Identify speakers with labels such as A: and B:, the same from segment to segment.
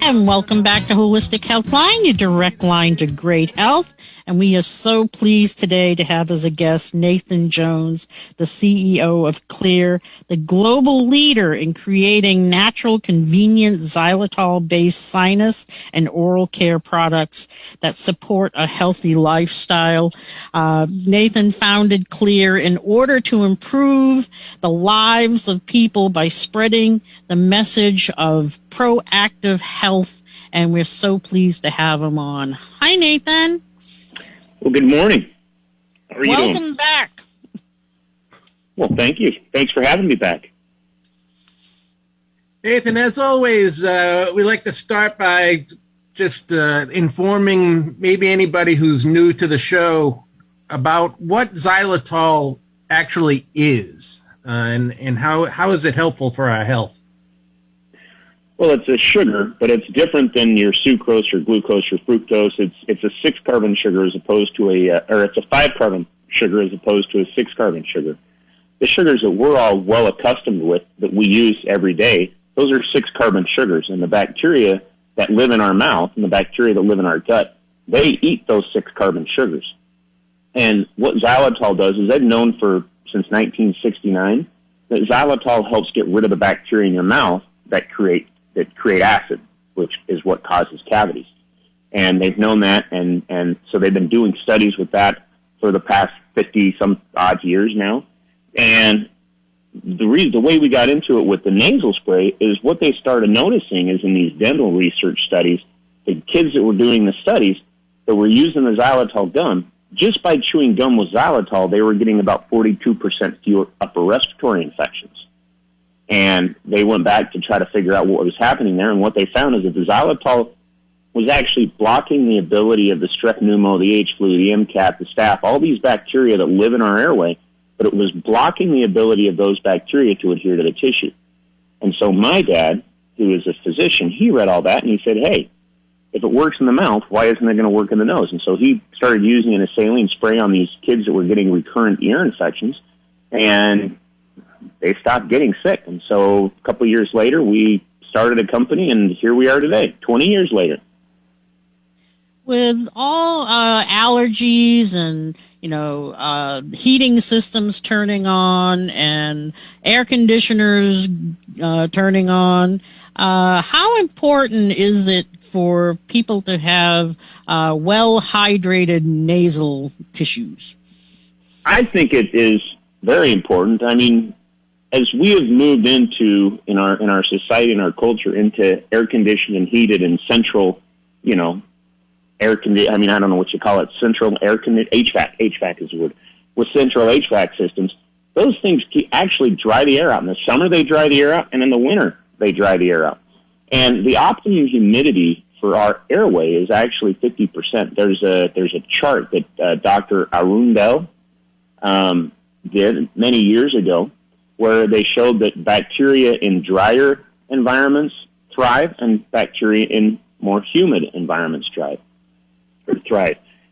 A: And welcome back to Holistic Healthline, your direct line to great health. And we are so pleased today to have as a guest Nathan Jones, the CEO of Xlear, the global leader in creating natural, convenient xylitol-based sinus and oral care products that support a healthy lifestyle. Nathan founded Xlear in order to improve the lives of people by spreading the message of proactive health, and we're so pleased to have him on. Hi, Nathan.
B: Well, good morning. How are you doing?
A: Welcome back.
B: Well, thank you. Thanks for having me back.
C: Nathan, as always, we like to start by just informing maybe anybody who's new to the show about what xylitol actually is and how is it helpful for our health.
B: Well, it's a sugar, but it's different than your sucrose or glucose or fructose. It's a 6-carbon sugar as opposed to it's a 5-carbon sugar as opposed to a 6-carbon sugar. The sugars that we're all well accustomed with that we use every day, those are 6-carbon sugars, and the bacteria that live in our mouth and the bacteria that live in our gut, they eat those 6-carbon sugars. And what xylitol does is they've known since 1969 that xylitol helps get rid of the bacteria in your mouth that create acid, which is what causes cavities. And they've known that, and so they've been doing studies with that for the past 50-some odd years now. And the way we got into it with the nasal spray is what they started noticing is in these dental research studies, the kids that were doing the studies that were using the xylitol gum, just by chewing gum with xylitol, they were getting about 42% fewer upper respiratory infections. And they went back to try to figure out what was happening there, and what they found is that the xylitol was actually blocking the ability of the strep pneumo, the H. flu, the MCAT, the staph, all these bacteria that live in our airway, but it was blocking the ability of those bacteria to adhere to the tissue. And so my dad, who is a physician, he read all that, and he said, hey, if it works in the mouth, why isn't it going to work in the nose? And so he started using a saline spray on these kids that were getting recurrent ear infections, and they stopped getting sick. And so a couple of years later, we started a company, and here we are today, 20 years later.
A: With all allergies and, heating systems turning on and air conditioners turning on, how important is it for people to have well-hydrated nasal tissues? I
B: think it is very important. I mean, as we have moved into in our society and our culture into air conditioned and heated and central, air conditioned. I mean, I don't know what you call it. Central air conditioned HVAC is the word. With central HVAC systems, those things actually dry the air out. In the summer they dry the air out, and in the winter they dry the air out. And the optimum humidity for our airway is actually 50%. There's a chart that Dr. Arundel did many years ago, where they showed that bacteria in drier environments thrive and bacteria in more humid environments thrive.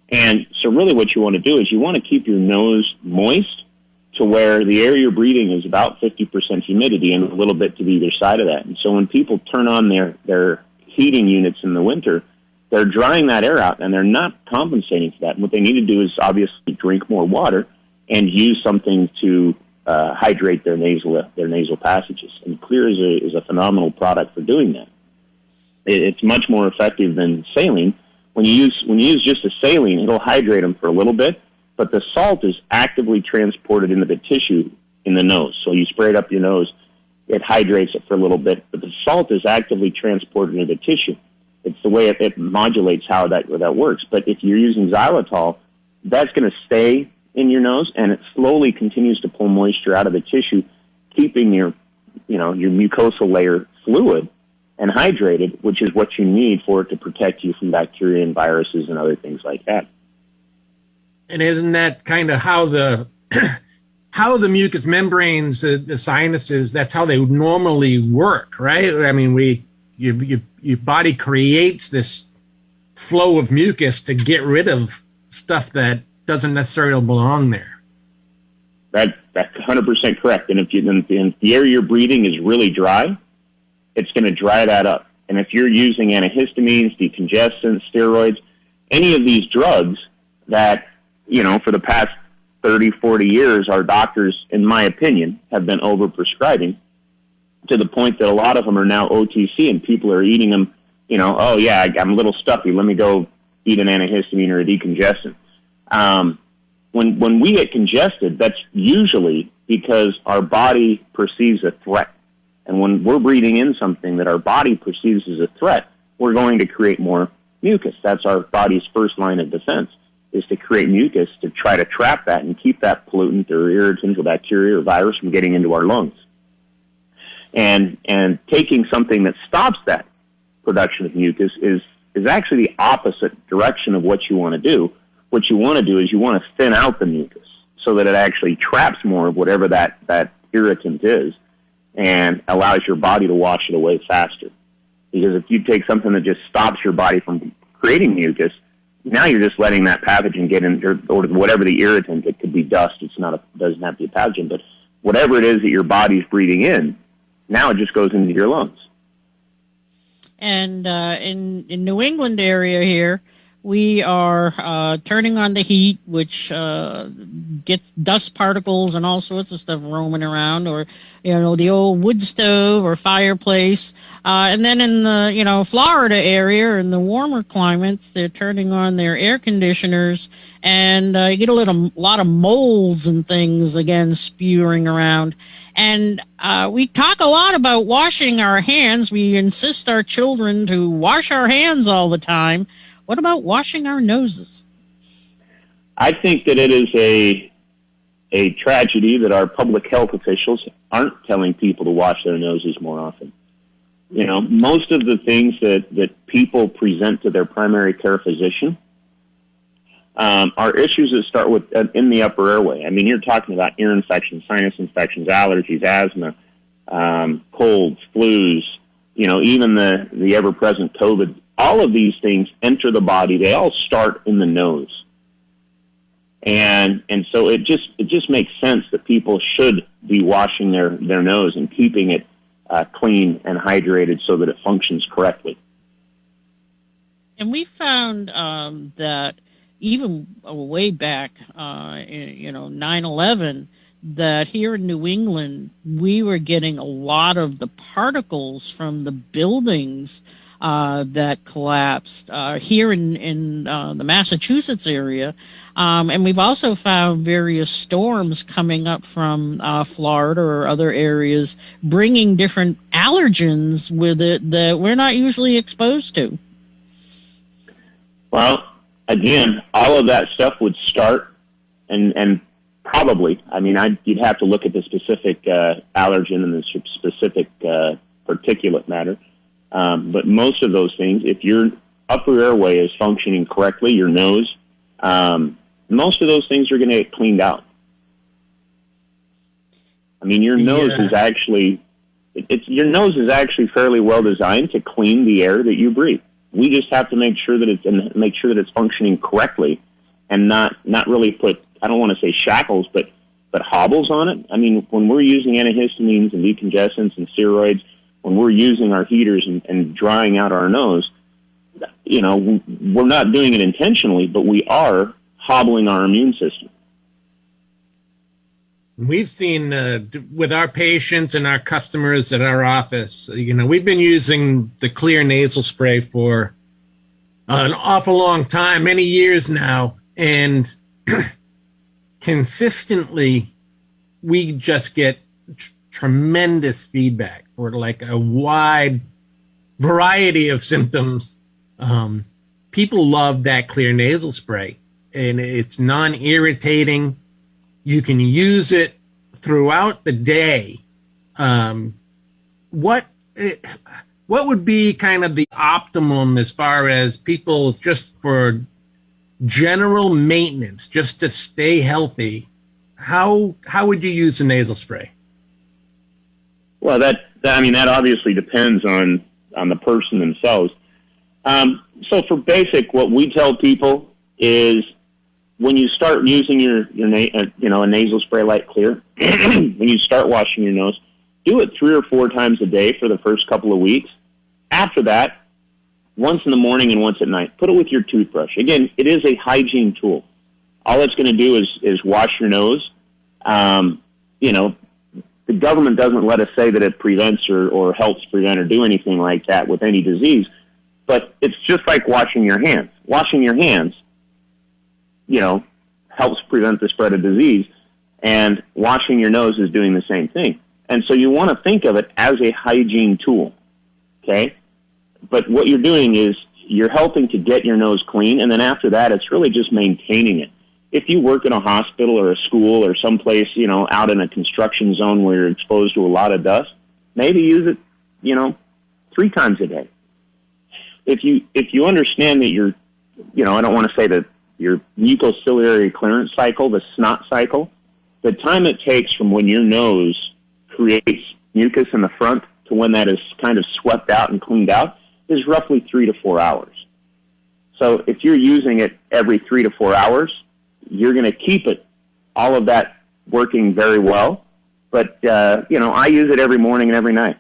B: And so really what you want to do is you want to keep your nose moist to where the air you're breathing is about 50% humidity and a little bit to either side of that. And so when people turn on their heating units in the winter, they're drying that air out and they're not compensating for that. And what they need to do is obviously drink more water and use something to hydrate their nasal passages. And Xlear is a phenomenal product for doing that. It's much more effective than saline. When you use just a saline, it'll hydrate them for a little bit, but the salt is actively transported into the tissue in the nose. So you spray it up your nose, it hydrates it for a little bit, but the salt is actively transported into the tissue. It's the way it modulates how that works. But if you're using xylitol, that's going to stay in your nose, and it slowly continues to pull moisture out of the tissue, keeping your mucosal layer fluid and hydrated, which is what you need for it to protect you from bacteria and viruses and other things like that.
C: And isn't that kind of how the mucous membranes, the sinuses, that's how they normally work, right? I mean, your body creates this flow of mucus to get rid of stuff that doesn't necessarily belong there.
B: That's 100% correct. And if the air you're breathing is really dry, it's going to dry that up. And if you're using antihistamines, decongestants, steroids, any of these drugs that, for the past 30, 40 years, our doctors, in my opinion, have been overprescribing to the point that a lot of them are now OTC and people are eating them, oh yeah, I'm a little stuffy. Let me go eat an antihistamine or a decongestant. When we get congested, that's usually because our body perceives a threat. And when we're breathing in something that our body perceives as a threat, we're going to create more mucus. That's our body's first line of defense, is to create mucus to try to trap that and keep that pollutant or irritant or bacteria or virus from getting into our lungs. And taking something that stops that production of mucus is actually the opposite direction of what you want to do. What you want to do is you want to thin out the mucus so that it actually traps more of whatever that irritant is and allows your body to wash it away faster. Because if you take something that just stops your body from creating mucus, now you're just letting that pathogen get in, or whatever the irritant. It could be dust. Doesn't have to be a pathogen, but whatever it is that your body's breathing in, now it just goes into your lungs.
A: And in New England area here, we are turning on the heat, which gets dust particles and all sorts of stuff roaming around, or the old wood stove or fireplace. And then in the Florida area, in the warmer climates, they're turning on their air conditioners, and you get a lot of molds and things again spewing around. And we talk a lot about washing our hands. We insist our children to wash our hands all the time. What about washing our noses?
B: I think that it is a tragedy that our public health officials aren't telling people to wash their noses more often. Most of the things that people present to their primary care physician are issues that start with in the upper airway. I mean, you're talking about ear infections, sinus infections, allergies, asthma, colds, flus, even the ever-present COVID. All of these things enter the body. They all start in the nose. And so it just makes sense that people should be washing their nose and keeping it clean and hydrated so that it functions correctly.
A: And we found that even way back, 9/11, that here in New England, we were getting a lot of the particles from the buildings that collapsed here in the Massachusetts area. And we've also found various storms coming up from Florida or other areas bringing different allergens with it that we're not usually exposed to.
B: Well, again, all of that stuff would start and probably, you'd have to look at the specific allergen and the specific particulate matter. But most of those things, if your upper airway is functioning correctly, your nose, most of those things are going to get cleaned out. Your nose is actually, your nose is actually fairly well designed to clean the air that you breathe. We just have to make sure that it's functioning correctly, and not really put, I don't want to say shackles, but hobbles on it. When we're using antihistamines and decongestants and steroids, when we're using our heaters and drying out our nose, we're not doing it intentionally, but we are hobbling our immune system.
C: We've seen with our patients and our customers at our office, we've been using the Xlear nasal spray for an awful long time, many years now, and consistently we just get tremendous feedback for like a wide variety of symptoms. People love that Xlear nasal spray, and it's non-irritating. You can use it throughout the day. What would be kind of the optimum as far as people just for general maintenance, just to stay healthy? How would you use a nasal spray?
B: Well, that obviously depends on the person themselves. So for basic, what we tell people is when you start using a nasal spray like Xlear, when you start washing your nose, do it 3 or 4 times a day for the first couple of weeks. after that, once in the morning and once at night, put it with your toothbrush. Again, it is a hygiene tool. All it's going to do is wash your nose. The government doesn't let us say that it prevents or helps prevent or do anything like that with any disease, but it's just like washing your hands. Washing your hands, helps prevent the spread of disease, and washing your nose is doing the same thing. And so you want to think of it as a hygiene tool, okay? But what you're doing is you're helping to get your nose clean, and then after that, it's really just maintaining it. If you work in a hospital or a school or someplace, out in a construction zone where you're exposed to a lot of dust, maybe use it, 3 times a day. If you understand that I don't want to say that your mucociliary clearance cycle, the snot cycle, the time it takes from when your nose creates mucus in the front to when that is kind of swept out and cleaned out is roughly 3 to 4 hours. So if you're using it every 3 to 4 hours, you're going to keep all of that working very well. But, I use it every morning and every night.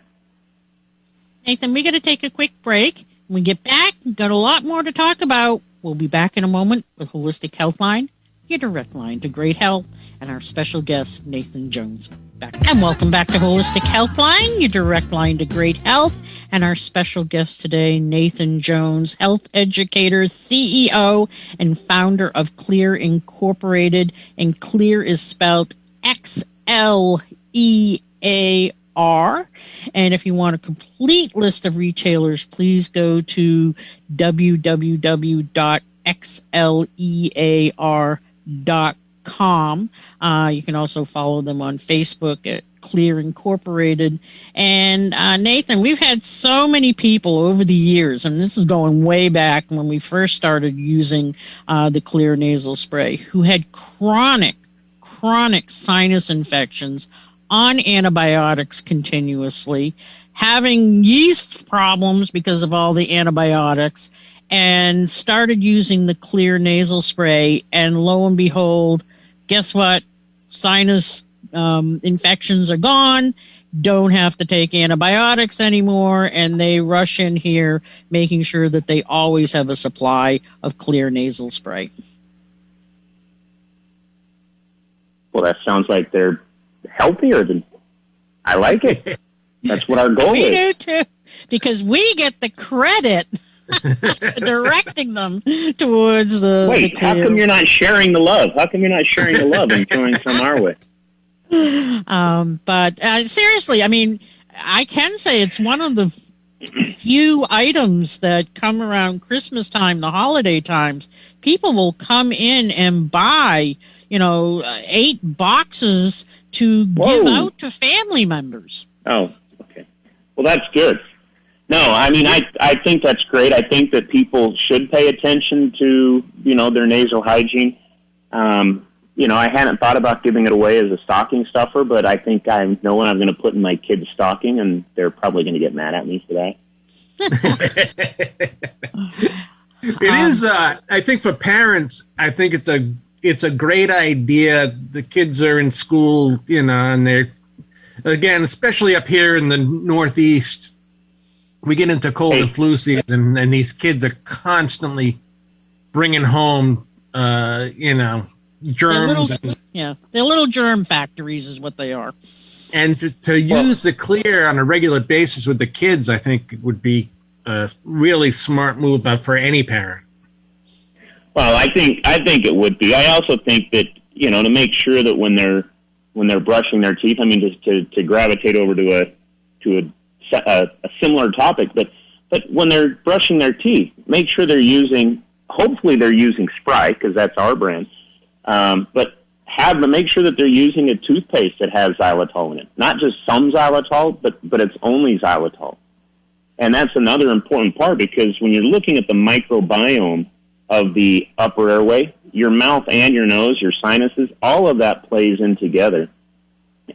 A: Nathan, we got to take a quick break. When we get back, we've got a lot more to talk about. We'll be back in a moment with Holistic Healthline, your direct line to great health, and our special guest, Nathan Jones. And welcome back to Holistic Healthline, your direct line to great health, and our special guest today, Nathan Jones, health educator, CEO, and founder of Xlear Incorporated. And Xlear is spelled Xlear. And if you want a complete list of retailers, please go to www.xlear.com. You can also follow them on Facebook at Xlear Incorporated. And Nathan, we've had so many people over the years, and this is going way back when we first started using the Xlear nasal spray, who had chronic sinus infections on antibiotics continuously, having yeast problems because of all the antibiotics, and started using the Xlear nasal spray. And lo and behold, guess what? Sinus infections are gone, don't have to take antibiotics anymore, and they rush in here making sure that they always have a supply of Xlear nasal spray.
B: Well, that sounds like they're healthier than I like it. That's what our goal is.
A: We do too, because we get the credit directing them towards the.
B: Wait, how come you're not sharing the love? How come you're not sharing the love and throwing some our way?
A: But seriously, I mean, I can say it's one of the few items that come around Christmas time, the holiday times. People will come in and buy, 8 boxes to give out to family members.
B: Oh, okay. Well, that's good. No, I mean, I think that's great. I think that people should pay attention to, their nasal hygiene. I hadn't thought about giving it away as a stocking stuffer, but I think I know what I'm going to put in my kid's stocking, and they're probably going to get mad at me for that.
C: It is, I think for parents, I think it's a great idea. The kids are in school, and they're, again, especially up here in the Northeast, we get into cold and flu season, and these kids are constantly bringing home, germs.
A: They're little germ factories is what they are.
C: And to use the Xlear on a regular basis with the kids, I think would be a really smart move for any parent.
B: Well, I think it would be. I also think that, to make sure that when they're brushing their teeth, I mean, just to gravitate over to a similar topic, but when they're brushing their teeth, make sure hopefully they're using Sprite, because that's our brand, but make sure that they're using a toothpaste that has xylitol in it. Not just some xylitol, but it's only xylitol. And that's another important part, because when you're looking at the microbiome of the upper airway, your mouth and your nose, your sinuses, all of that plays in together.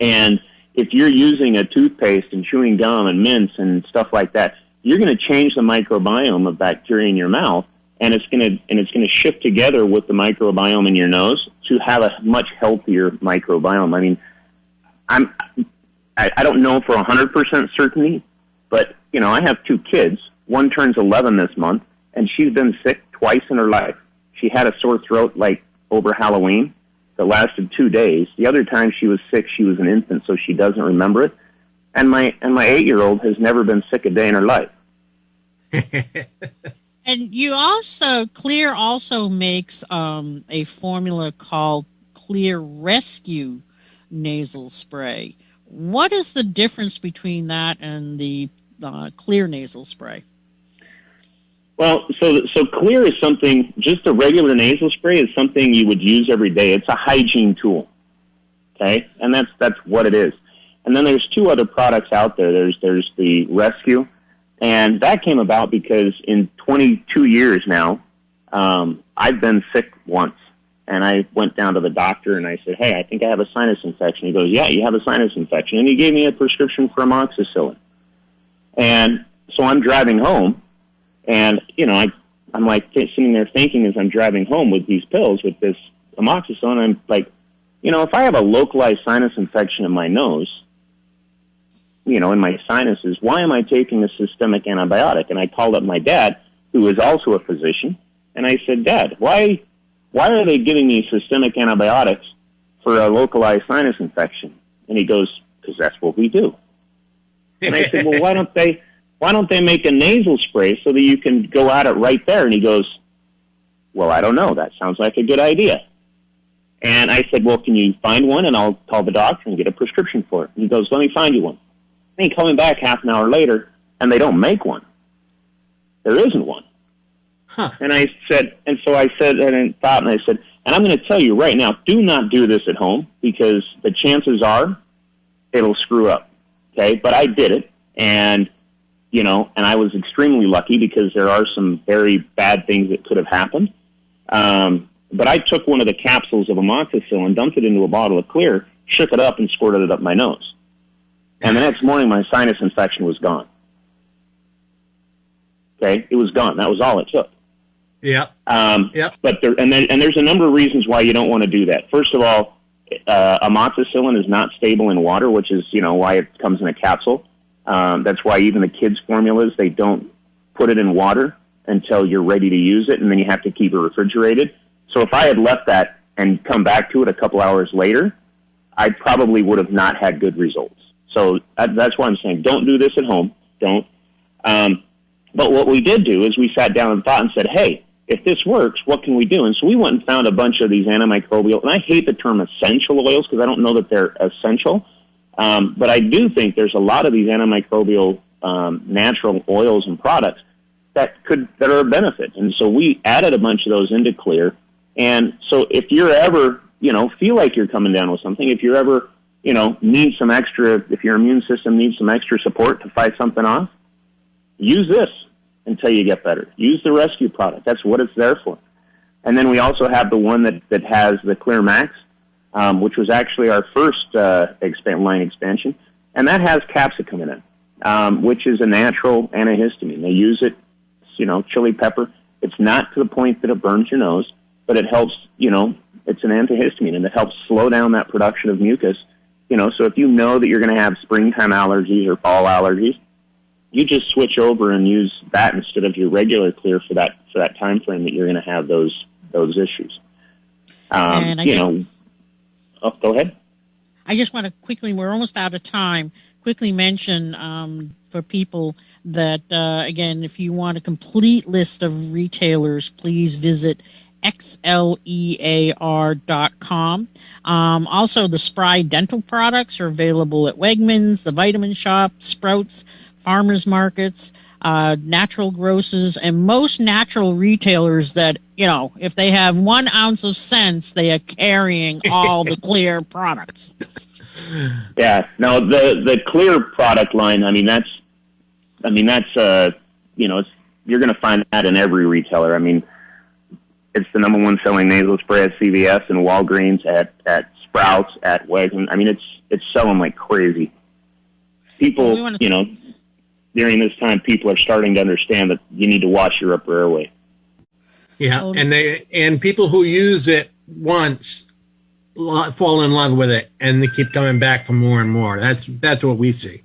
B: And if you're using a toothpaste and chewing gum and mints and stuff like that, you're going to change the microbiome of bacteria in your mouth, and it's going to shift together with the microbiome in your nose to have a much healthier microbiome. I mean, I don't know for 100% certainty, but I have 2 kids. One turns 11 this month, and she's been sick twice in her life. She had a sore throat like over Halloween that lasted 2 days. The other time she was sick, she was an infant, so she doesn't remember it. And my 8-year-old has never been sick a day in her life.
A: And you also, Xlear also makes a formula called Xlear Rescue nasal spray. What is the difference between that and the Xlear nasal spray?
B: Well, so Xlear is something, just a regular nasal spray is something you would use every day. It's a hygiene tool, okay? And that's what it is. And then there's 2 other products out there. There's the Rescue, and that came about because in 22 years now, I've been sick once. And I went down to the doctor and I said, hey, I think I have a sinus infection. He goes, yeah, you have a sinus infection. And he gave me a prescription for amoxicillin. And so I'm driving home, and, I'm like sitting there thinking as I'm driving home with these pills, with this amoxicillin, I'm like, if I have a localized sinus infection in my nose, in my sinuses, why am I taking a systemic antibiotic? And I called up my dad, who is also a physician, and I said, Dad, why are they giving me systemic antibiotics for a localized sinus infection? And he goes, because that's what we do. And I said, well, why don't they make a nasal spray so that you can go at it right there? And he goes, well, I don't know. That sounds like a good idea. And I said, well, can you find one? And I'll call the doctor and get a prescription for it. And he goes, let me find you one. And he called me back half an hour later, and they don't make one. There isn't one.
C: Huh.
B: And I said, and so I said, and I thought, and I said, and I'm going to tell you right now, do not do this at home, because the chances are it'll screw up. Okay. But I did it, and, and I was extremely lucky because there are some very bad things that could have happened. But I took one of the capsules of amoxicillin, dumped it into a bottle of Xlear, shook it up, and squirted it up my nose. And the next morning, my sinus infection was gone. Okay. It was gone. That was all it took.
C: Yeah.
B: But there's a number of reasons why you don't want to do that. First of all, amoxicillin is not stable in water, which is, why it comes in a capsule. That's why even the kids' formulas, they don't put it in water until you're ready to use it, and then you have to keep it refrigerated. So if I had left that and come back to it a couple hours later, I probably would have not had good results. So that's why I'm saying don't do this at home. Don't. But what we did do is we sat down and thought and said, hey, if this works, what can we do? And so we went and found a bunch of these antimicrobial, and I hate the term essential oils because I don't know that they're essential, but I do think there's a lot of these antimicrobial natural oils and products that are a benefit. And so we added a bunch of those into Xlear. And so if you're ever, feel like you're coming down with something, if you're ever, need some extra, if your immune system needs some extra support to fight something off, use this until you get better. Use the Rescue product. That's what it's there for. And then we also have the one that has the Xlear Max, which was actually our first line expansion. And that has capsicum in it, which is a natural antihistamine. They use it, chili pepper. It's not to the point that it burns your nose, but it helps, it's an antihistamine, and it helps slow down that production of mucus. So if you know that you're going to have springtime allergies or fall allergies, you just switch over and use that instead of your regular Xlear for that time frame that you're going to have those issues. Go ahead.
A: I just want to quickly, we're almost out of time, quickly mention for people that, again, if you want a complete list of retailers, please visit xlear.com. Also, the Spry dental products are available at Wegmans, the Vitamin Shop, Sprouts, farmers markets, natural grocers, and most natural retailers that, if they have 1 ounce of sense, they are carrying all the Xlear products.
B: Yeah, no, the Xlear product line, you're going to find that in every retailer. It's the number 1 selling nasal spray at CVS and Walgreens, at Sprouts, at Wegmans. It's selling like crazy. People, during this time, people are starting to understand that you need to watch your upper airway.
C: Yeah, and people who use it once fall in love with it, and they keep coming back for more and more. That's what we see.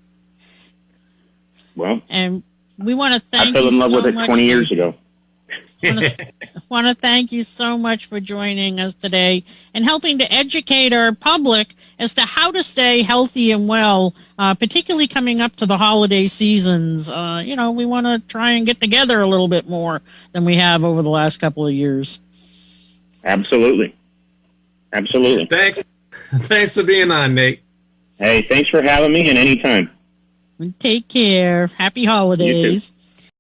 B: Well,
A: And we want to thank you
B: I fell in love
A: so
B: with it
A: much,
B: 20 years ago.
A: want to thank you so much for joining us today and helping to educate our public as to how to stay healthy and well, particularly coming up to the holiday seasons. We want to try and get together a little bit more than we have over the last couple of years.
B: Absolutely. Absolutely.
C: Thanks for being on, Nate.
B: Hey, thanks for having me, and anytime.
A: Take care. Happy holidays.